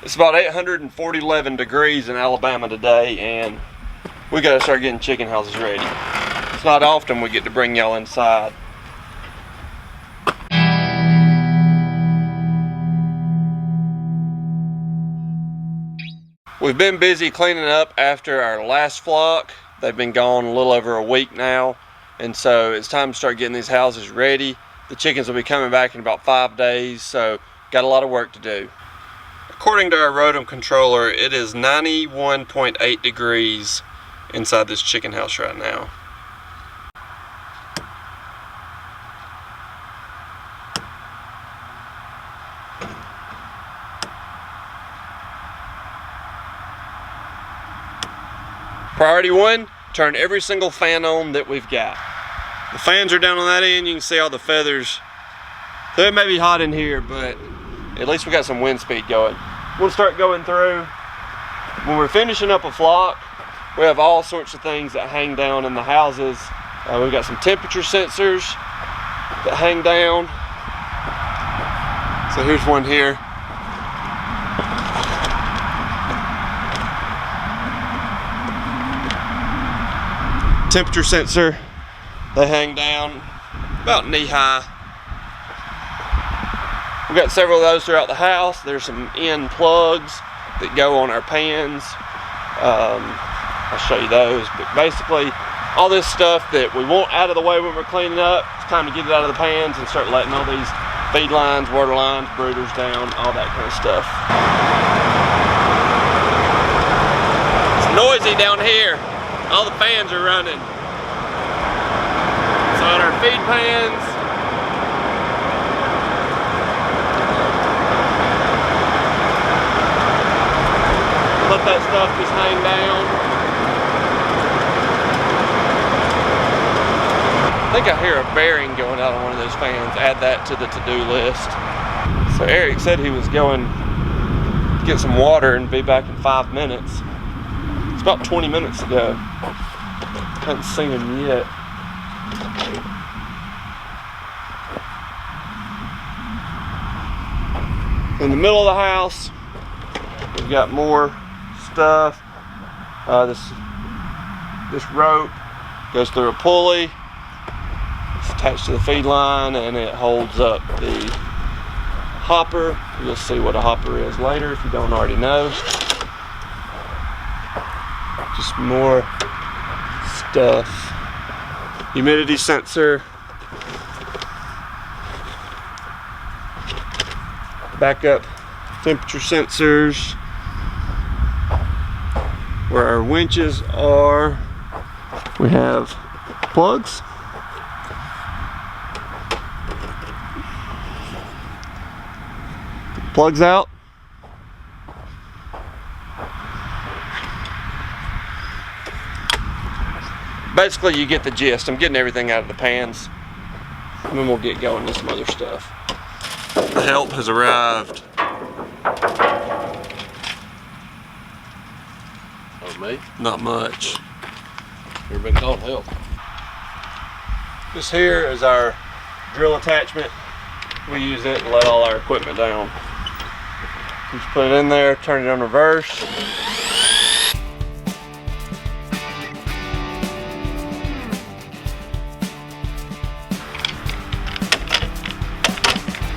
It's about 811 degrees in Alabama today, and we gotta start getting chicken houses ready. It's not often we get to bring y'all inside. We've been busy cleaning up after our last flock. They've been gone a little over a week now, and so it's time to start getting these houses ready. The chickens will be coming back in about 5 days, so got a lot of work to do. According to our Rotom controller, it is 91.8 degrees inside this chicken house right now. Priority 1, turn every single fan on that we've got. The fans are down on that end, you can see all the feathers. So it may be hot in here, but at least we got some wind speed going. We'll start going through. When we're finishing up a flock, we have all sorts of things that hang down in the houses. We've got some temperature sensors that hang down. So here's one here. Temperature sensor. They hang down about knee high. We've got several of those throughout the house. There's some end plugs that go on our pans. I'll show you those, but basically all this stuff that we want out of the way when we're cleaning up, it's time to get it out of the pans and start letting all these feed lines, water lines, brooders down, all that kind of stuff. It's noisy down here. All the fans are running. So in our feed pans, let that stuff just hang down. I think I hear a bearing going out on one of those fans. Add that to the to-do list. So Eric said he was going to get some water and be back in 5 minutes. It's about 20 minutes ago. Haven't seen him yet. In the middle of the house, we've got more stuff. This rope goes through a pulley. It's attached to the feed line, and it holds up the hopper. You'll see what a hopper is later if you don't already know. Just more stuff. Humidity sensor. Backup temperature sensors. Where our winches are, we have plugs. Plugs out. Basically, you get the gist. I'm getting everything out of the pans, and then we'll get going with some other stuff. The help has arrived. Oh, me? Not much. Never been called help. This here is our drill attachment. We use it to let all our equipment down. Just put it in there, turn it on reverse.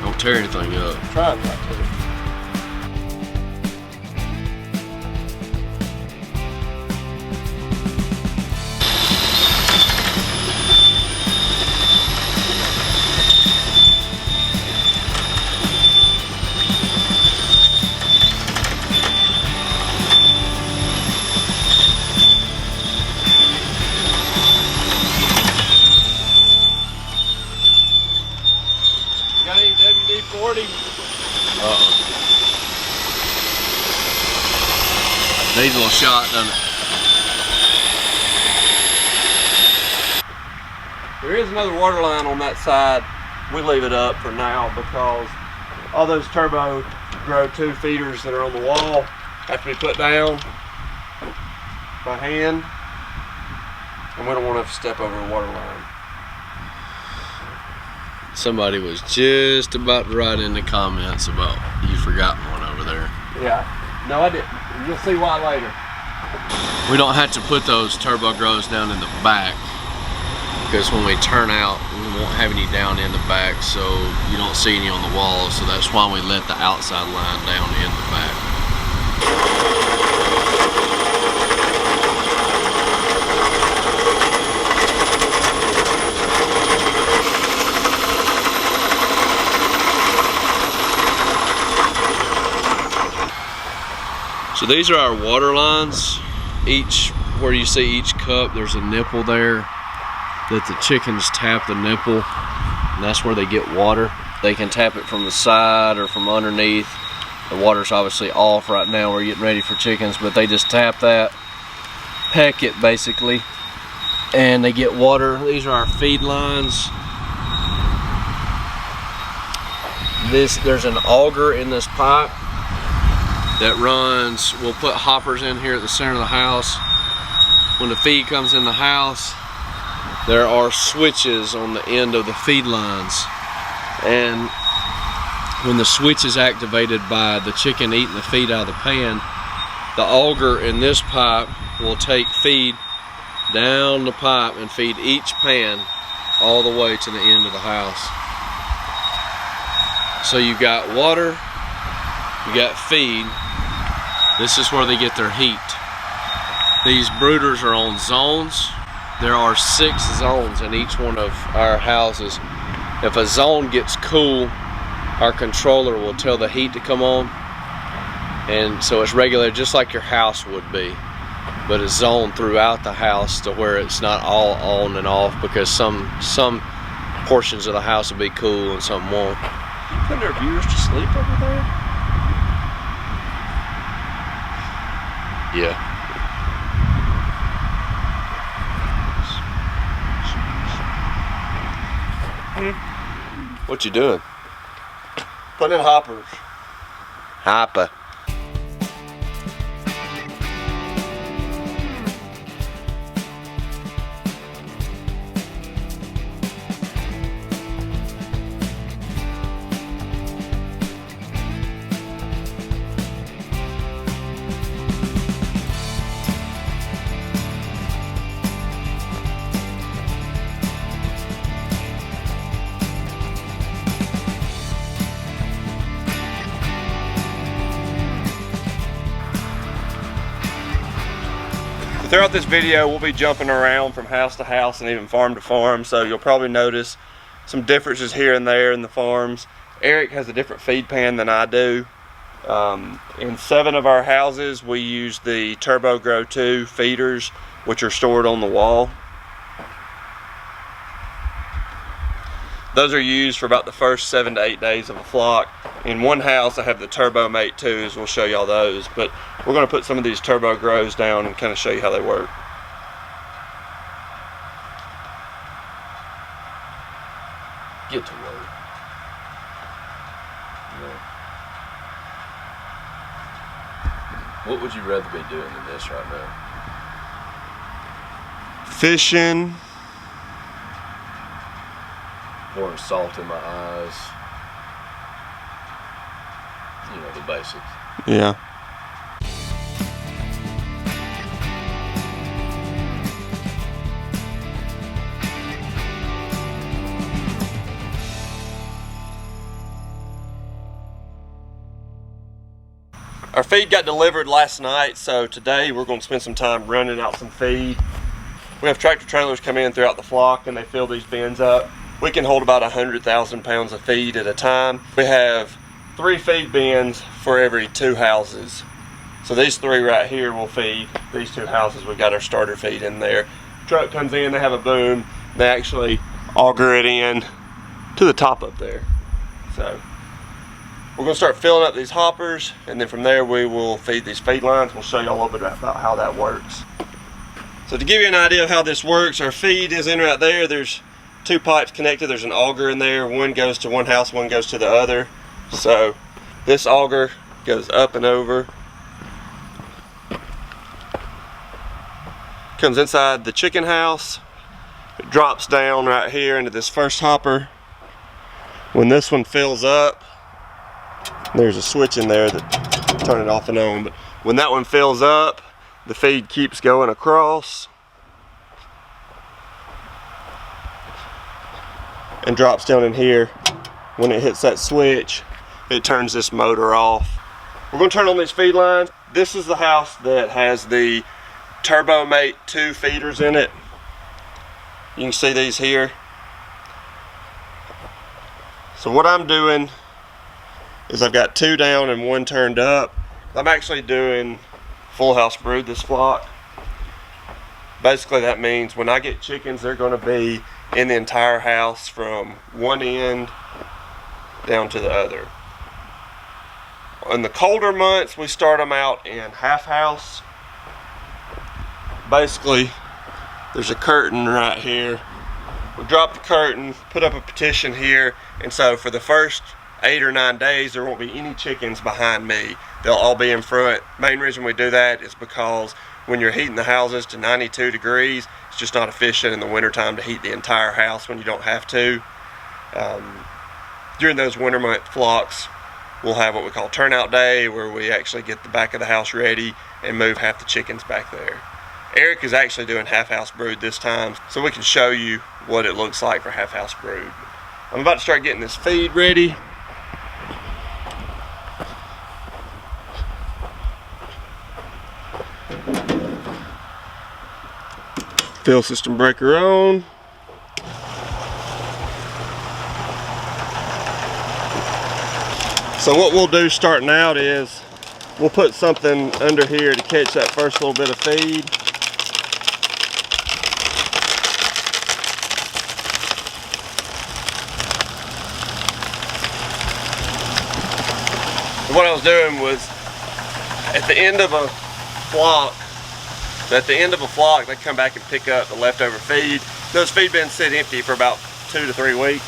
Don't tear anything up. Try it right there. Got any WD-40? Needs a little shot, doesn't it? There is another water line on that side. We leave it up for now because all those Turbo Grow 2 feeders that are on the wall have to be put down by hand, and we don't want to have to step over a water line. Somebody was just about to write in the comments about you forgotten one over there. Yeah. No, I didn't. You'll see why later. We don't have to put those turbo grows down in the back because when we turn out, we won't have any down in the back, so you don't see any on the walls. So that's why we let the outside line down in the back. So these are our water lines. Where you see each cup, there's a nipple there that the chickens tap the nipple, and that's where they get water. They can tap it from the side or from underneath. The water's obviously off right now. We're getting ready for chickens, but they just tap that, peck it basically, and they get water. These are our feed lines. There's an auger in this pipe that runs. We'll put hoppers in here at the center of the house. When the feed comes in the house, there are switches on the end of the feed lines, and when the switch is activated by the chicken eating the feed out of the pan, the auger in this pipe will take feed down the pipe and feed each pan all the way to the end of the house. So you've got water, you got feed. This is where they get their heat. These brooders are on zones. There are 6 zones in each one of our houses. If a zone gets cool, our controller will tell the heat to come on. And so it's regulated just like your house would be, but it's zoned throughout the house to where it's not all on and off, because some portions of the house will be cool and some won't. You putting our viewers to sleep over there? Yeah. What you doing? Putting in hoppers. Hopper. Throughout this video, we'll be jumping around from house to house and even farm to farm, so you'll probably notice some differences here and there in the farms. Eric has a different feed pan than I do. In 7 of our houses, we use the Turbo Grow 2 feeders, which are stored on the wall. Those are used for about the first 7 to 8 days of a flock. In one house, I have the Turbo Mate 2s. We'll show y'all those, but we're going to put some of these Turbo Grows down and kind of show you how they work. Get to work. Yeah. What would you rather be doing than this right now? Fishing. Pouring salt in my eyes. You know, the basics. Yeah. Our feed got delivered last night, so today we're going to spend some time running out some feed. We have tractor trailers come in throughout the flock and they fill these bins up. We can hold about 100,000 pounds of feed at a time. We have 3 feed bins for every 2 houses. So these 3 right here will feed these 2 houses. We've got our starter feed in there. Truck comes in, they have a boom. They actually auger it in to the top up there. So we're gonna start filling up these hoppers, and then from there we will feed these feed lines. We'll show you a little bit about how that works. So to give you an idea of how this works, our feed is in right there. There's 2 pipes connected. There's an auger in there. One goes to one house, one goes to the other. So this auger goes up and over, comes inside the chicken house. It drops down right here into this first hopper. When this one fills up, there's a switch in there that turn it off and on. But when that one fills up, the feed keeps going across and drops down in here. When it hits that switch, it turns this motor off. We're going to turn on these feed lines. This is the house that has the TurboMate 2 feeders in it. You can see these here. So what I'm doing is I've got 2 down and 1 turned up. I'm actually doing full house brood this flock. Basically that means when I get chickens, they're going to be in the entire house from one end down to the other. In the colder months, we start them out in half house. Basically, there's a curtain right here. We drop the curtain, put up a partition here, and so for the first 8 or 9 days, there won't be any chickens behind me. They'll all be in front. Main reason we do that is because when you're heating the houses to 92 degrees, it's just not efficient in the wintertime to heat the entire house when you don't have to. During those winter month flocks, we'll have what we call turnout day, where we actually get the back of the house ready and move half the chickens back there. Eric is actually doing half house brood this time, so we can show you what it looks like for half house brood. I'm about to start getting this feed ready. Fill system breaker on. So what we'll do starting out is we'll put something under here to catch that first little bit of feed. And what I was doing was at the end of a flock, they come back and pick up the leftover feed. Those feed bins sit empty for about 2 to 3 weeks.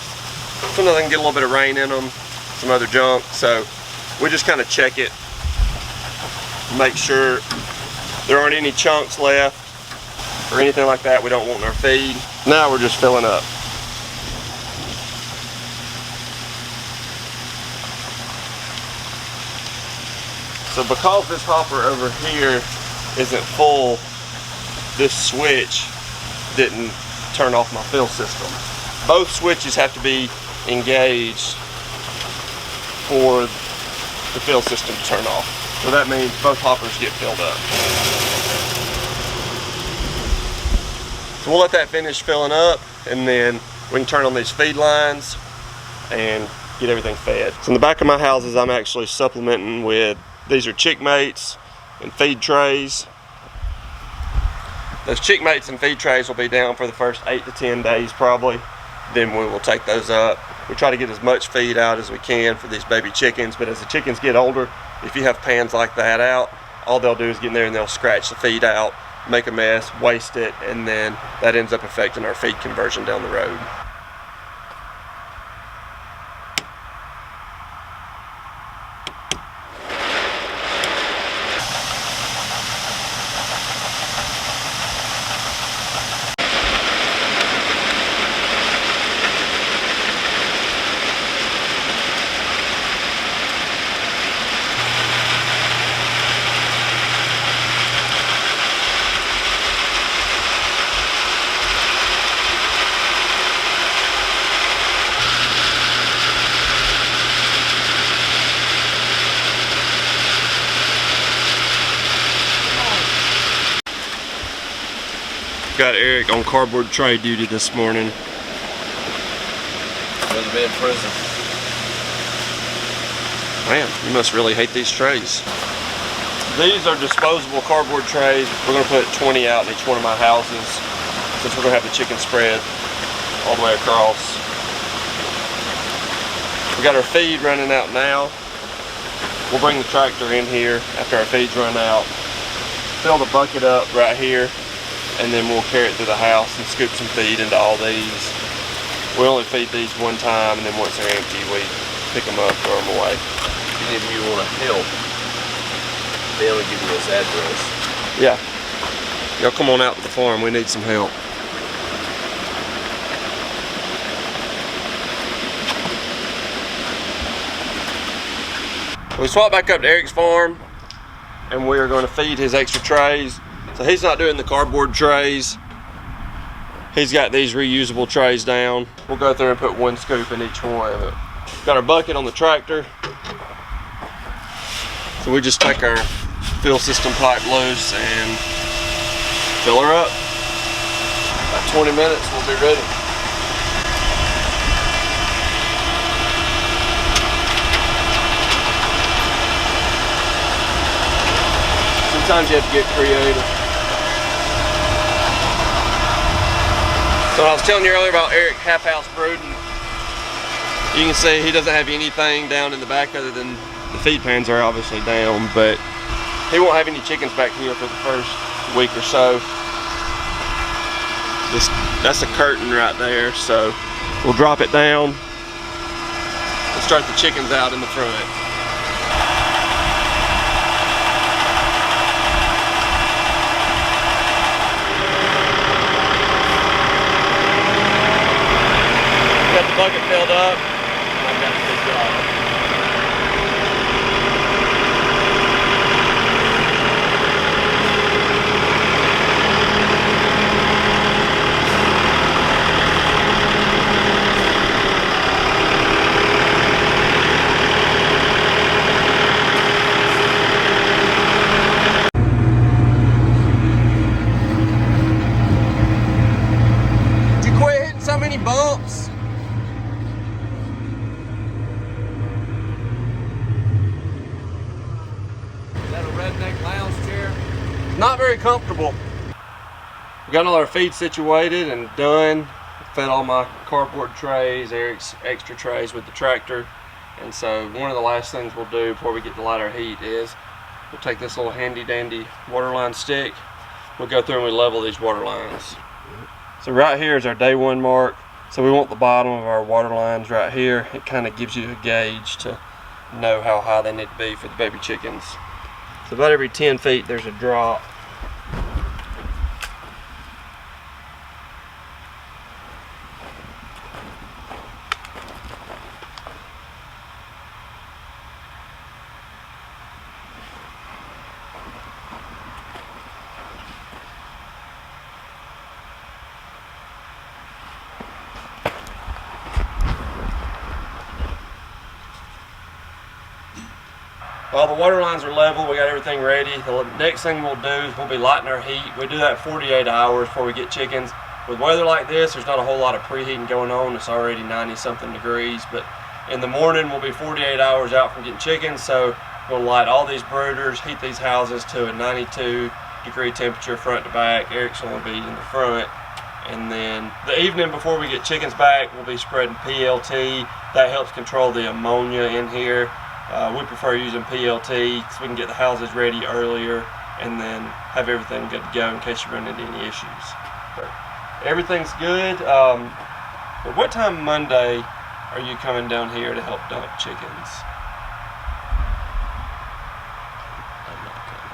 Sometimes they can get a little bit of rain in them, some other junk, so we just kind of check it, make sure there aren't any chunks left or anything like that we don't want in our feed. Now we're just filling up. So because this hopper over here isn't full, this switch didn't turn off my fill system. Both switches have to be engaged for the fill system to turn off. So that means both hoppers get filled up. So we'll let that finish filling up, and then we can turn on these feed lines and get everything fed. So in the back of my houses, I'm actually supplementing with, these are chick mates and feed trays. Those chick mates and feed trays will be down for the first 8 to 10 days probably. Then we will take those up. We try to get as much feed out as we can for these baby chickens, but as the chickens get older, if you have pans like that out, all they'll do is get in there and they'll scratch the feed out, make a mess, waste it, and then that ends up affecting our feed conversion down the road. Got Eric on cardboard tray duty this morning. Rather be in prison. Man, you must really hate these trays. These are disposable cardboard trays. We're gonna put 20 out in each one of my houses, since we're gonna have the chicken spread all the way across. We got our feed running out now. We'll bring the tractor in here after our feed's run out, fill the bucket up right here, and then we'll carry it through the house and scoop some feed into all these. We only feed these one time, and then once they're empty, we pick them up, throw them away. If any of you want to help, they'll give you this address. Yeah. Y'all come on out to the farm, we need some help. We swapped back up to Eric's farm. and we are going to feed his extra trays. So he's not doing the cardboard trays. He's got these reusable trays down. We'll go through and put 1 scoop in each one. Got our bucket on the tractor. So we just take our fill system pipe loose and fill her up. About 20 minutes, we'll be ready. Sometimes you have to get creative. So I was telling you earlier about Eric half-house brooding. You can see he doesn't have anything down in the back other than the feed pans are obviously down, but he won't have any chickens back here for the first week or so. That's a curtain right there, so we'll drop it down and start the chickens out in the front. Got the bucket filled up. I've got a big job. Did you quit hitting so many bumps? Redneck lounge chair. Not very comfortable. We got all our feed situated and done. Fed all my cardboard trays, Eric's extra trays with the tractor. And so one of the last things we'll do before we get to light our heat is we'll take this little handy dandy water line stick. We'll go through and we level these water lines. So right here is our day 1 mark. So we want the bottom of our water lines right here. It kind of gives you a gauge to know how high they need to be for the baby chickens. So about every 10 feet there's a drop. While the water lines are level, we got everything ready. The next thing we'll do is we'll be lighting our heat. We do that 48 hours before we get chickens. With weather like this, there's not a whole lot of preheating going on. It's already 90-something degrees, but in the morning we'll be 48 hours out from getting chickens, so we'll light all these brooders, heat these houses to a 92-degree temperature front to back. Eric's going to be in the front. And then the evening before we get chickens back, we'll be spreading PLT. That helps control the ammonia in here. We prefer using PLT because we can get the houses ready earlier and then have everything good to go in case you run into any issues. But everything's good. But what time Monday are you coming down here to help dump chickens? I'm not coming.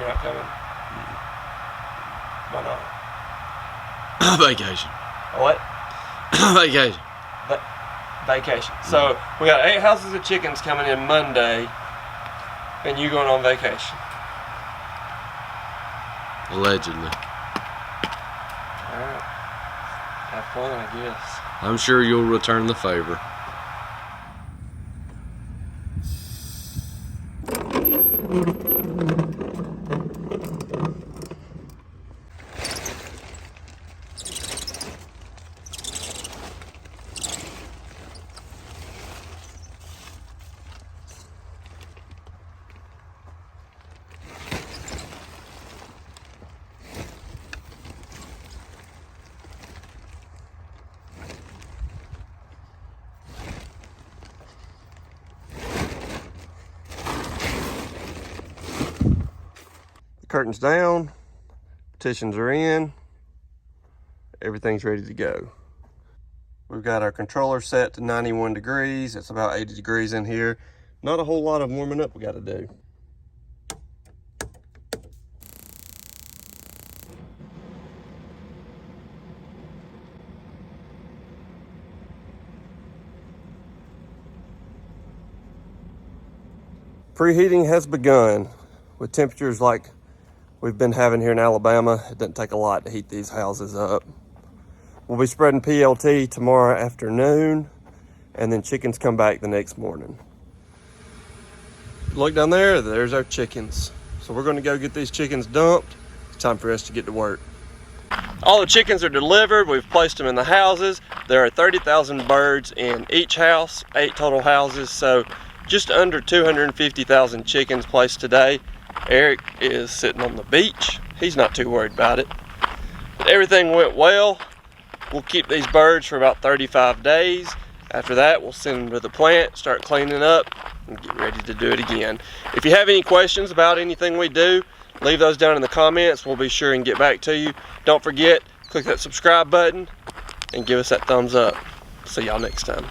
You're not coming? Why not? Vacation. What? Vacation. Vacation. So we got 8 houses of chickens coming in Monday, and you going on vacation. Allegedly. Alright. Have fun, I guess. I'm sure you'll return the favor. Curtains down, petitions are in, everything's ready to go. We've got our controller set to 91 degrees. It's about 80 degrees in here. Not a whole lot of warming up we got to do. Preheating has begun. With temperatures like we've been having here in Alabama, it doesn't take a lot to heat these houses up. We'll be spreading PLT tomorrow afternoon, and then chickens come back the next morning. Look down there, there's our chickens. So we're gonna go get these chickens dumped. It's time for us to get to work. All the chickens are delivered. We've placed them in the houses. There are 30,000 birds in each house, 8 total houses, so just under 250,000 chickens placed today. Eric is sitting on the beach. He's not too worried about it. But everything went well. We'll keep these birds for about 35 days. After that, we'll send them to the plant, start cleaning up, and get ready to do it again. If you have any questions about anything we do, leave those down in the comments. We'll be sure and get back to you. Don't forget, click that subscribe button and give us that thumbs up. See y'all next time.